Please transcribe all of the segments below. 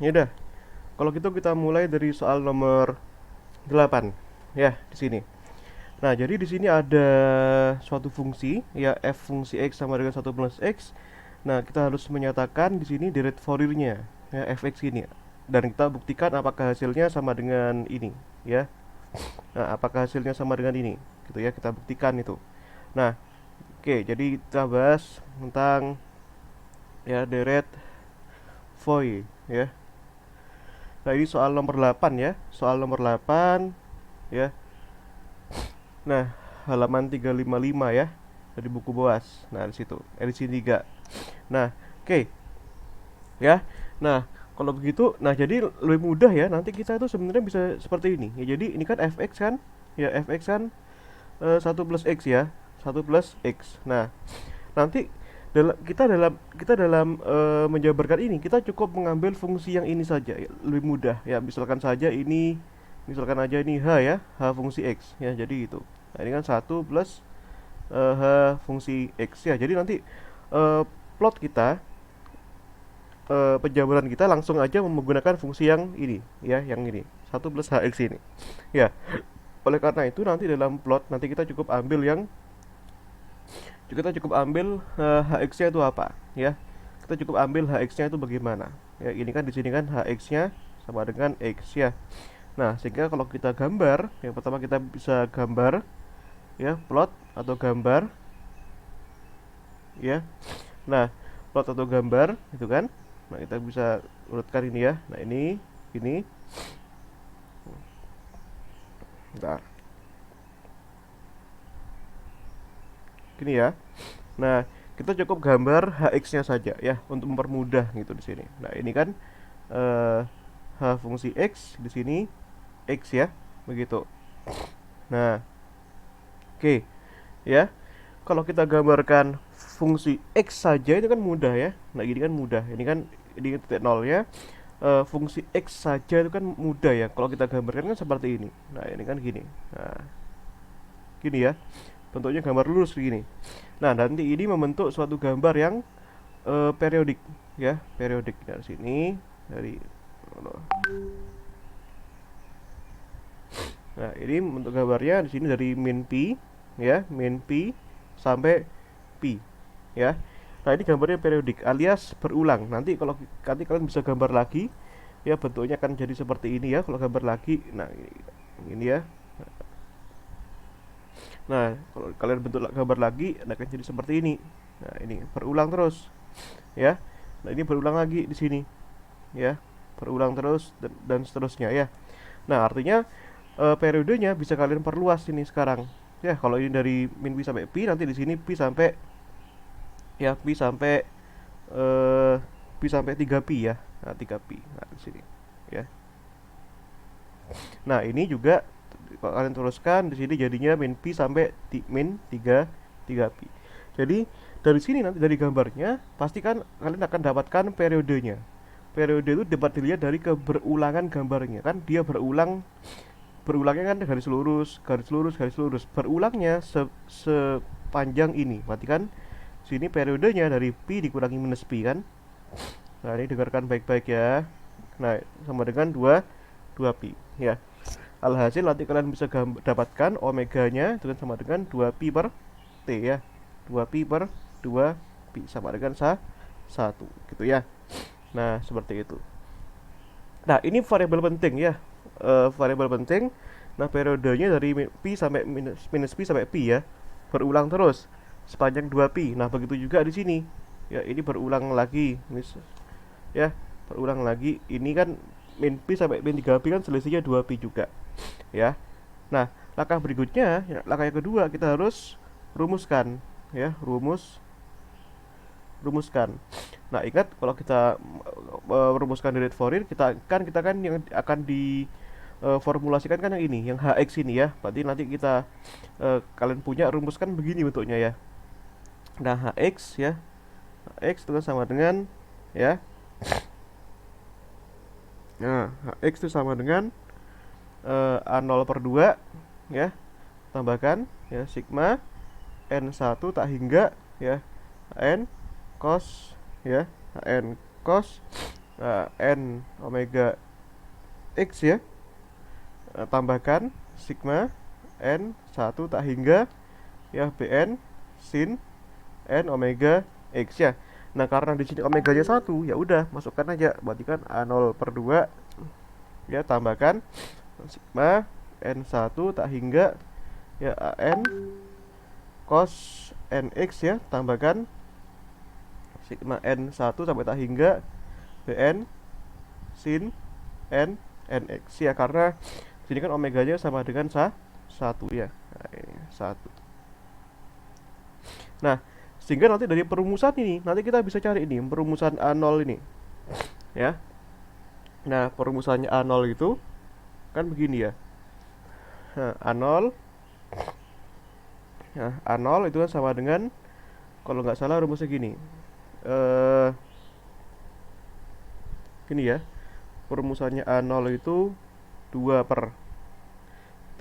Ya udah, kalau gitu kita mulai dari soal nomor 8 ya di sini. Nah, jadi di sini ada suatu fungsi ya f fungsi x sama dengan 1 plus x. Nah, kita harus menyatakan di sini direct Fourier-nya ya fx ini. Dan kita buktikan apakah hasilnya sama dengan ini ya. Nah, apakah hasilnya sama dengan ini? Gitu ya, kita buktikan itu. Nah, oke, jadi kita bahas tentang ya direct Fourier ya. Nah, ini soal nomor 8 ya. Soal nomor 8 ya. Nah, halaman 355 ya dari buku BOAS. Nah, di situ edisi 3. Nah, oke ya. Nah, kalau begitu, nah jadi lebih mudah ya. Nanti kita itu sebenarnya bisa seperti ini. Ya, jadi ini kan fx kan? Ya, fx kan 1 plus x ya. 1 plus x. Nah, nanti dalam menjabarkan ini kita cukup mengambil fungsi yang ini saja ya, lebih mudah ya, misalkan saja ini, misalkan aja ini h ya, h fungsi x ya, jadi itu. Nah, ini kan 1 plus h fungsi x ya, jadi nanti eh, plot kita, penjabaran kita langsung aja menggunakan fungsi yang ini ya, yang ini 1 plus hx ini ya. Oleh karena itu nanti dalam plot nanti kita cukup ambil hx-nya itu apa ya. Kita cukup ambil hx-nya itu bagaimana ya. Ini kan di sini kan hx-nya sama dengan x ya. Nah, sehingga kalau kita gambar, yang pertama kita bisa gambar ya, plot atau gambar ya. Nah, plot atau gambar itu kan. Nah, kita bisa urutkan ini ya. Nah, ini bentar. Gini ya. Nah, kita cukup gambar hx-nya saja ya untuk mempermudah gitu di sini. Nah, ini kan eh, h fungsi x di sini x ya, begitu. Nah, oke ya. Kalau kita gambarkan fungsi x saja itu kan mudah ya. Nah, ini kan mudah. Ini titik nol ya. Fungsi x saja itu kan mudah ya. Kalau kita gambarkan kan seperti ini. Nah, ini kan gini. Nah, gini ya. Bentuknya gambar lurus begini. Nah, nanti ini membentuk suatu gambar yang periodik ya, periodik dari sini, dari, nah ini bentuk gambarnya di sini dari min pi ya, min pi sampai pi ya. Nah, ini gambarnya periodik alias berulang. Nanti kalian bisa gambar lagi ya, bentuknya akan jadi seperti ini ya kalau gambar lagi. Nah, ini ya. Nah, kalau kalian bentuk gambar lagi, nah akan jadi seperti ini. Nah, ini berulang terus ya. Nah, ini berulang lagi di sini ya, berulang terus dan seterusnya ya. Nah, artinya periodenya bisa kalian perluas ini sekarang ya. Kalau ini dari min pi sampai pi, nanti di sini pi sampai ya, eh, pi sampai 3 pi ya. Nah, 3 pi. Nah, di sini ya. Nah, ini juga kalau kalian teruskan di sini jadinya min pi sampai min 3 pi. Jadi dari sini nanti dari gambarnya pasti kan kalian akan dapatkan periodenya. Periode itu dapat dilihat dari keberulangan gambarnya kan, dia berulangnya kan garis lurus, garis lurus. Berulangnya sepanjang ini. Berarti kan sini periodenya dari pi dikurangi minus pi kan. Nah, ini dengarkan baik-baik ya. Nah, sama dengan 2 pi ya. Alhasil nanti kalian bisa dapatkan omeganya itu kan sama dengan 2 pi per t ya. 2 pi per 2 pi sama dengan 1 gitu ya. Nah, seperti itu. Nah, ini variabel penting ya. Variabel penting. Nah, periodenya dari pi sampai minus pi sampai pi ya. Berulang terus sepanjang 2 pi. Nah, begitu juga di sini. Ya, ini berulang lagi. Ya, berulang lagi. Ini kan min pi sampai min 3 pi kan selisihnya 2 pi juga. Ya. Nah, langkah berikutnya, ya, langkah yang kedua kita harus rumuskan ya, rumuskan. Nah, ingat kalau kita merumuskan direct Fourier, kita kan yang akan di formulasikan kan yang ini, yang hx ini ya. Berarti nanti kalian punya rumuskan begini bentuknya ya. Nah, hx ya, hx itu kan sama dengan ya. Nah, hx itu sama dengan A0/2 ya, tambahkan ya sigma n1 tak hingga ya n cos ya, n cos Nah, N omega X ya, tambahkan sigma N1 tak hingga ya Bn sin N omega X ya. Nah, karena di sini omeganya 1, ya udah masukkan aja. Berarti kan A0/2 ya, tambahkan sigma N1 tak hingga ya An cos Nx ya, tambahkan sigma N1 sampai tak hingga Bn sin N Nx ya, karena sini kan omeganya sama dengan 1 ya. Nah, ini 1. Nah, sehingga nanti dari perumusan ini nanti kita bisa cari ini perumusan A0 ini ya. Nah, perumusannya A0 itu kan begini ya. Nah, A0 nah, A0 itu kan sama dengan, kalau nggak salah rumusnya gini. Eh Gini ya. Perumusannya A0 itu 2 per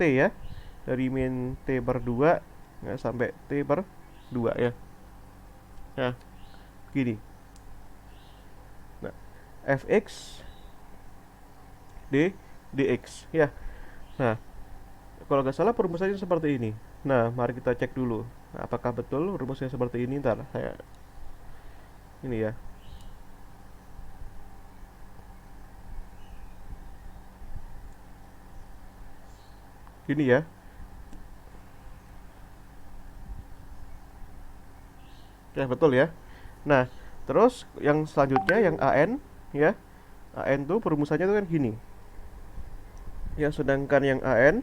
T ya. Dari min T per 2 ya, sampai T per 2 ya. Nah, gini. Nah, fx dx ya. Nah, kalau nggak salah perumusannya seperti ini. Nah, mari kita cek dulu. Nah, apakah betul rumusnya seperti ini? Ntar saya ini ya. Gini ya. Ya, betul ya. Nah, terus yang selanjutnya yang AN ya. AN tuh perumusannya tuh kan gini. Ya, sedangkan yang AN,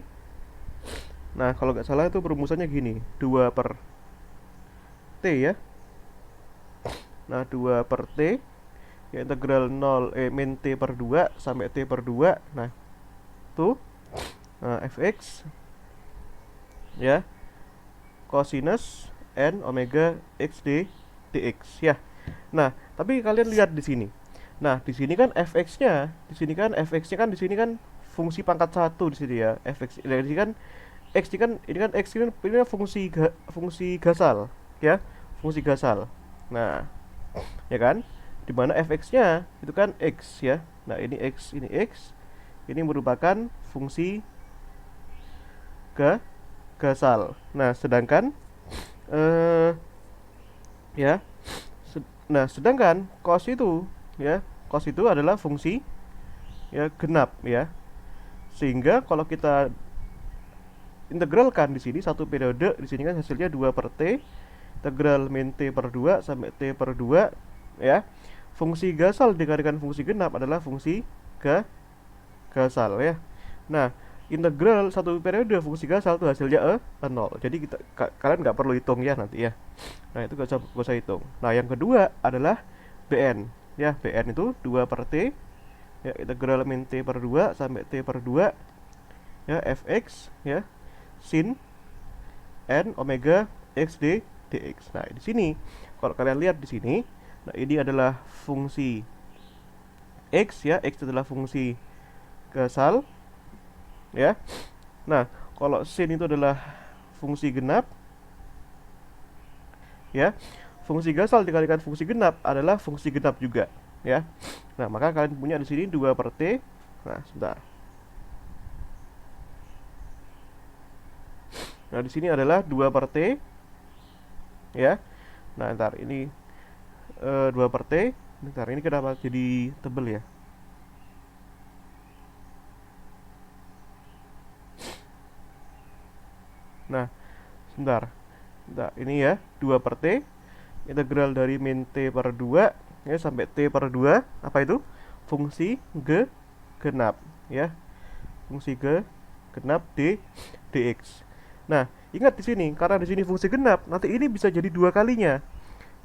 nah kalau nggak salah itu perumusannya gini, 2 per T ya. Nah, 2 per T ya, integral 0 min T per 2 sampai T per 2. Nah, tuh fx ya cosinus n omega x dx ya. Nah, tapi kalian lihat di sini. Nah, di sini kan fx-nya, di sini kan fungsi pangkat 1 di sini ya. Fx dari sini kan x ini kan fungsi gasal ya, fungsi gasal. Nah, ya kan? Di mana fx-nya itu kan x ya. Nah, ini x, ini merupakan fungsi gasal. Nah, sedangkan eh ya, nah sedangkan cos itu ya, cos itu adalah fungsi ya genap ya. Sehingga kalau kita integralkan di sini satu periode, di sini kan hasilnya 2 per T, integral min T per 2 sampai T per 2 ya. Fungsi gasal dikalikan fungsi genap adalah fungsi gasal ya. Nah, integral satu periode fungsi gasal itu hasilnya 0. Jadi kalian nggak perlu hitung ya nanti ya. Nah, itu gak usah hitung. Nah, yang kedua adalah Bn ya. Bn itu 2 per T ya, integral min T per 2 sampai T per 2 ya, fx ya sin n omega x dx. Nah, di sini kalau kalian lihat di sini, nah ini adalah fungsi x ya, x adalah fungsi gasal ya. Nah, kalau sin itu adalah fungsi genap ya. Fungsi gasal dikalikan fungsi genap adalah fungsi genap juga ya. Nah, maka kalian punya di sini 2 per T. Nah, sebentar. Nah, di sini adalah 2 per T ya. Nah, ntar ini 2 per T. Ntar ini kenapa jadi tebel ya? Nah, sebentar. Nah, ini ya 2 per T, integral dari min T per 2 ya sampai T per 2, apa itu? Fungsi genap ya. Fungsi genap dx. Nah, ingat di sini, karena di sini fungsi genap, nanti ini bisa jadi 2 kalinya.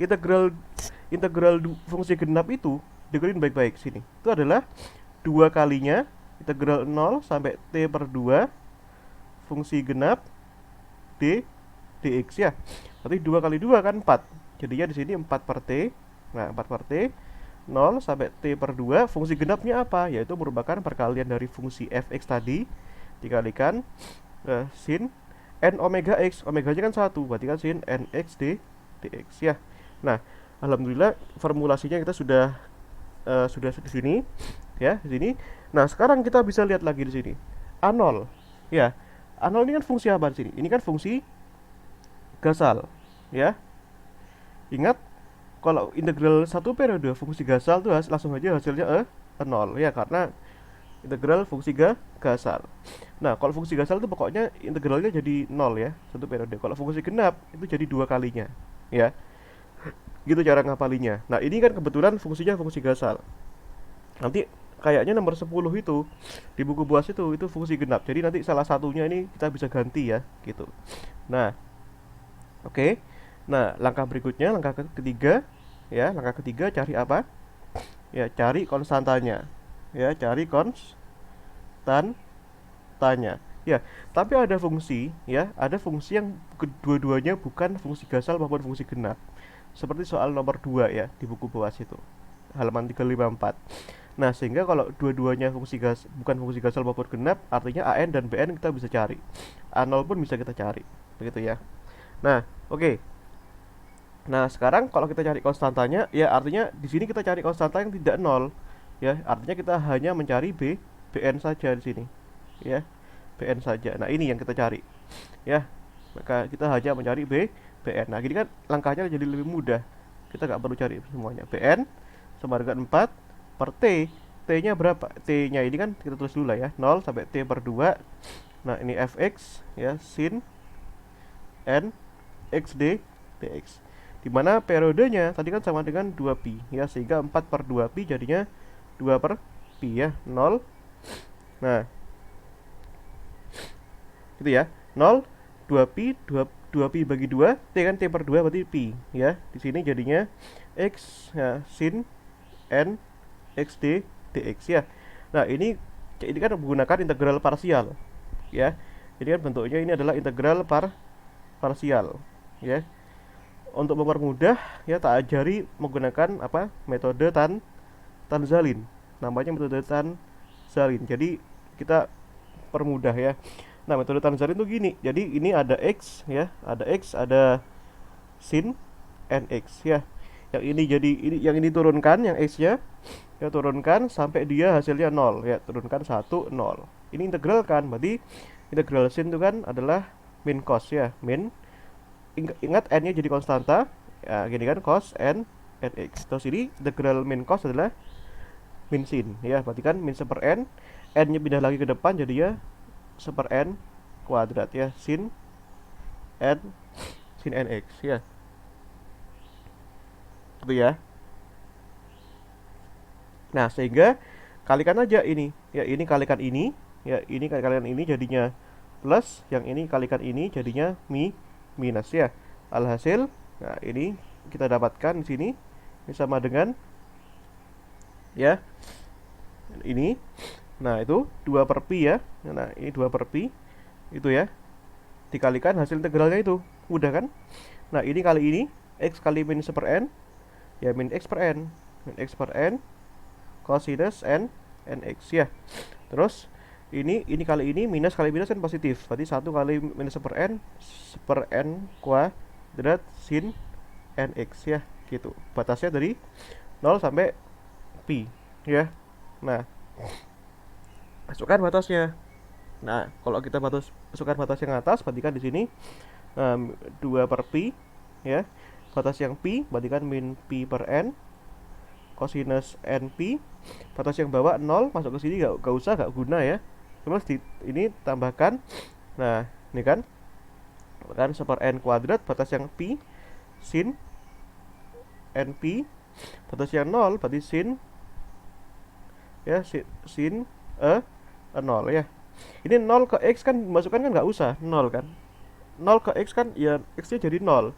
Integral fungsi genap itu dengerin baik-baik sini. Itu adalah 2 kalinya integral 0 sampai T per 2 fungsi genap dx ya. Berarti 2 kali 2 kan 4. Jadinya di sini 4 per T. Nah, 4 per T 0 sampai T per 2. Fungsi genapnya apa? Yaitu merupakan perkalian dari fungsi fx tadi dikalikan sin n omega x. Omeganya kan 1, berarti kan sin nx dx ya. Nah, alhamdulillah formulasinya kita sudah sudah di sini ya, di sini. Nah, sekarang kita bisa lihat lagi di sini. A0. Ya. A0 ini kan fungsi apa di sini? Ini kan fungsi Gasal. Ya. Ingat kalau integral satu periode fungsi Gasal tuh langsung aja hasilnya 0 ya, karena integral fungsi Gasal. Nah, kalau fungsi Gasal itu pokoknya integralnya jadi 0 ya, satu periode. Kalau fungsi genap itu jadi dua kalinya. Ya. Gitu cara ngapalinya. Nah, ini kan kebetulan fungsinya fungsi Gasal. Nanti kayaknya nomor 10 itu di buku BUAS itu fungsi genap. Jadi nanti salah satunya ini kita bisa ganti ya, gitu. Nah, oke. Nah, langkah berikutnya, langkah ketiga ya, langkah ketiga cari apa? Ya, cari konstantanya. Ya, cari konstantanya. Ya, tapi ada fungsi ya, ada fungsi yang kedua-duanya bukan fungsi Gasal maupun fungsi genap. Seperti soal nomor 2 ya di buku BUAS itu. Halaman 354. Nah, sehingga kalau dua-duanya bukan fungsi Gasal maupun genap, artinya AN dan BN kita bisa cari. A0 pun bisa kita cari. Begitu ya. Nah, oke. Nah, sekarang kalau kita cari konstantanya, ya artinya di sini kita cari konstanta yang tidak nol. Ya, artinya kita hanya mencari BN saja di sini. Ya, BN saja. Nah, ini yang kita cari. Ya, maka kita hanya mencari BN. Nah, gini kan langkahnya jadi lebih mudah. Kita nggak perlu cari semuanya. BN sama dengan 4 per T. T-nya berapa? T-nya ini kan kita tulis dulu lah ya. 0 sampai T per 2. Nah, ini fx ya, sin n xd dx. Dimana periodenya tadi kan sama dengan 2pi ya, sehingga 4 per 2pi jadinya 2 per pi ya, 0. Nah, gitu ya. 0, 2pi, 2pi bagi 2, T kan T per 2 berarti pi ya. Di sini jadinya X ya, sin N XD dx ya. Nah, ini kan menggunakan integral parsial ya. Jadi kan bentuknya ini adalah integral parsial ya. Untuk mempermudah ya, tak ajari menggunakan apa? Metode Tanzalin. Namanya metode Tanzalin. Jadi kita permudah ya. Nah, metode Tanzalin itu gini. Jadi ini ada X ya, ada sin nx ya. Yang ini jadi yang ini turunkan, yang X-nya ya turunkan sampai dia hasilnya 0 ya, turunkan 1 0. Ini integral kan, berarti integral sin itu kan adalah min cos ya, min. Ingat n-nya jadi konstanta. Ya, gini kan, cos n nx. Terus ini integral min cos adalah min sin ya, berarti kan min 1 per n. N-nya pindah lagi ke depan jadi ya 1 per n kuadrat ya, sin nx ya. Gitu ya. Nah, sehingga kalikan aja ini. Ya, ini kalikan ini, ya ini kalikan ini jadinya plus, yang ini kalikan ini jadinya minus ya. Alhasil, nah ini kita dapatkan di sini ini sama dengan ya ini. Nah, itu 2 per pi ya. Nah, ini 2 per pi itu ya. Dikalikan hasil integralnya itu. Mudah kan? Nah, ini kali ini x kali min 1 per n ya, min x per n. Min x per n cosinus nx ya. Terus ini kali ini minus kali minus kan positif. Berarti 1 kali minus 1 per n kuadrat sin nx ya, gitu. Batasnya dari 0 sampai pi ya. Nah, masukkan batasnya. Nah, kalau kita masukkan batas yang atas, berarti kan di sini 2 per pi ya. Batas yang pi berarti kan min pi per n cosinus np. Batas yang bawah 0 masuk ke sini gak usah, gak guna ya. Terus ini tambahkan. Nah, ini kan 1 per n kuadrat, batas yang pi sin np. Batas yang 0 berarti sin ya, sin 0 ya. Ini 0 ke x kan masukkan kan nggak usah, 0 kan. 0 ke x kan ya, x-nya jadi 0.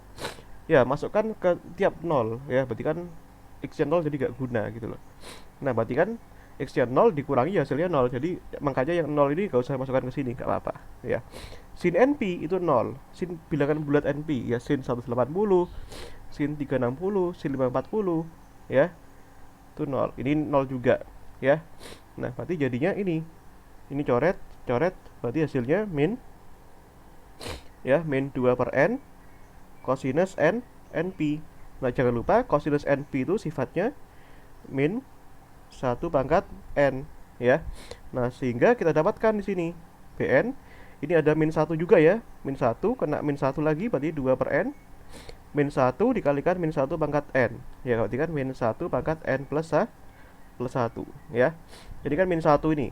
Ya, masukkan ke tiap 0 ya, berarti kan x-nya 0 jadi nggak guna gitu loh. Nah, berarti kan x-nya 0 dikurangi hasilnya 0. Jadi makanya yang 0 ini nggak usah masukkan ke sini, nggak apa-apa ya. Sin np itu 0. Sin bilangan bulat np ya, sin 180, sin 360, sin 540 ya. Itu 0. Ini 0 juga ya. Nah, berarti jadinya ini coret berarti hasilnya min ya, min 2 per n cosinus np. Nah, jangan lupa cosinus np itu sifatnya min 1 pangkat N ya. Nah, sehingga kita dapatkan di sini Bn ini ada min 1 juga ya. Min 1 kena min 1 lagi berarti 2 per N. Min 1 dikalikan min 1 pangkat N. Ya, berarti kan min 1 pangkat N plus 1 ya. Jadi kan min 1 ini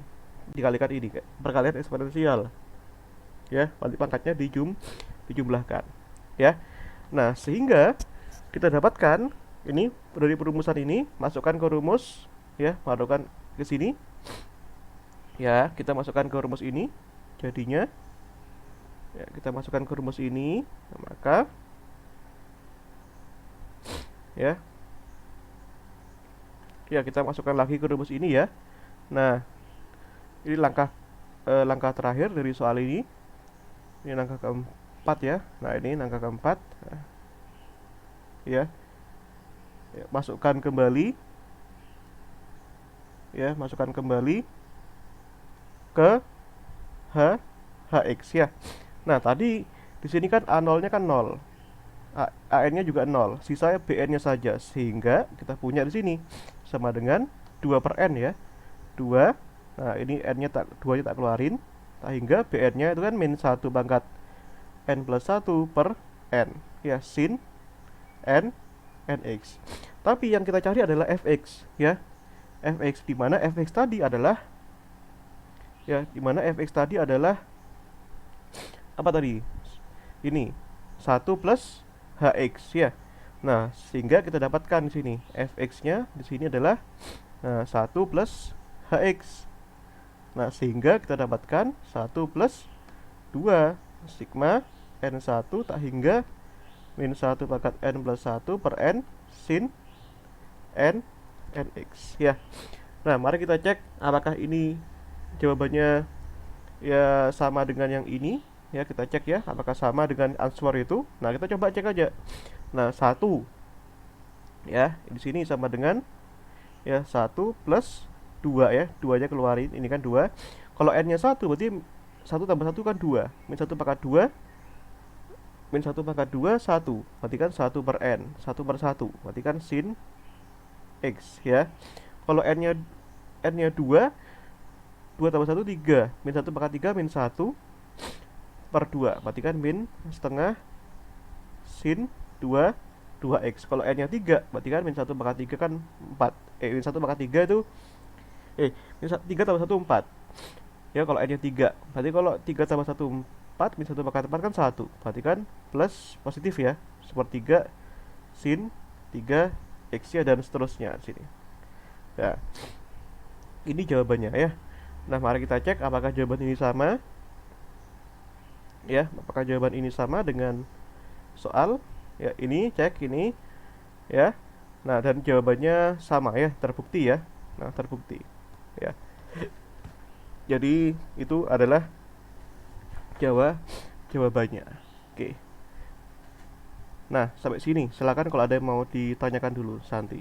dikalikan ini perkalian eksponensial. Ya, berarti pangkatnya dijumlahkan. Ya. Nah, sehingga kita dapatkan ini dari perumusan ini masukkan ke rumus ya, masukkan ke sini. Ya, kita masukkan ke rumus ini. Jadinya ya, kita masukkan ke rumus ini, maka ya kita masukkan lagi ke rumus ini ya. Nah, ini langkah terakhir dari soal ini. Ini langkah keempat ya. Nah, ini langkah keempat. Nah, ya. Masukkan kembali ya, masukkan kembali ke hx ya. Nah, tadi di sini kan A0-nya kan 0. AN-nya juga 0. Sisa BN-nya saja. Sehingga kita punya di sini sama dengan 2 per N ya. 2. Nah, ini N-nya 2-nya tak keluarin. Sehingga BN-nya itu kan min 1 pangkat N plus 1 per N. Ya, sin N NX. Tapi yang kita cari adalah fx ya. Fx di mana fx tadi adalah apa tadi? Ini 1 plus hx ya. Nah, sehingga kita dapatkan di sini fx-nya di sini adalah 1 plus hx. Nah, sehingga kita dapatkan 1 plus 2 sigma n1 tak hingga min 1 pangkat n plus 1 per n sin n nx ya. Nah, mari kita cek apakah ini jawabannya ya sama dengan yang ini ya. Kita cek ya apakah sama dengan answer itu. Nah, kita coba cek aja. Nah, 1 ya di sini sama dengan ya 1 plus 2 ya. 2-nya keluarin, ini kan 2. Kalau n-nya 1 berarti 1 tambah 1 kan 2. Min 1 pangkat 2 min 1 pangkat 2 1. Berarti kan 1 per n, 1 per 1. Berarti kan sin x ya. Kalau n-nya 2 2 tambah 1 3. Min 1 pangkat 3 min 1 per 2. Berarti kan min setengah sin 2x. Kalau n-nya 3 berarti kan min 1 pangkat 3 kan 4. Min 1 pangkat 3 itu min 3 tambah 1 4. Ya, kalau n-nya 3. Berarti kalau 3 tambah 1 4, min 1 pangkat 4 kan 1. Berarti kan plus positif ya. Sepertiga sin 3 x-nya dan seterusnya di sini. Ya. Ini jawabannya ya. Nah, mari kita cek apakah jawaban ini sama. Ya, apakah jawaban ini sama dengan soal? Ya, ini cek ini ya. Nah, dan jawabannya sama ya, terbukti ya. Nah, terbukti. Ya. Jadi itu adalah jawabannya. Oke. Nah, sampai sini. Silakan kalau ada yang mau ditanyakan dulu, Santi.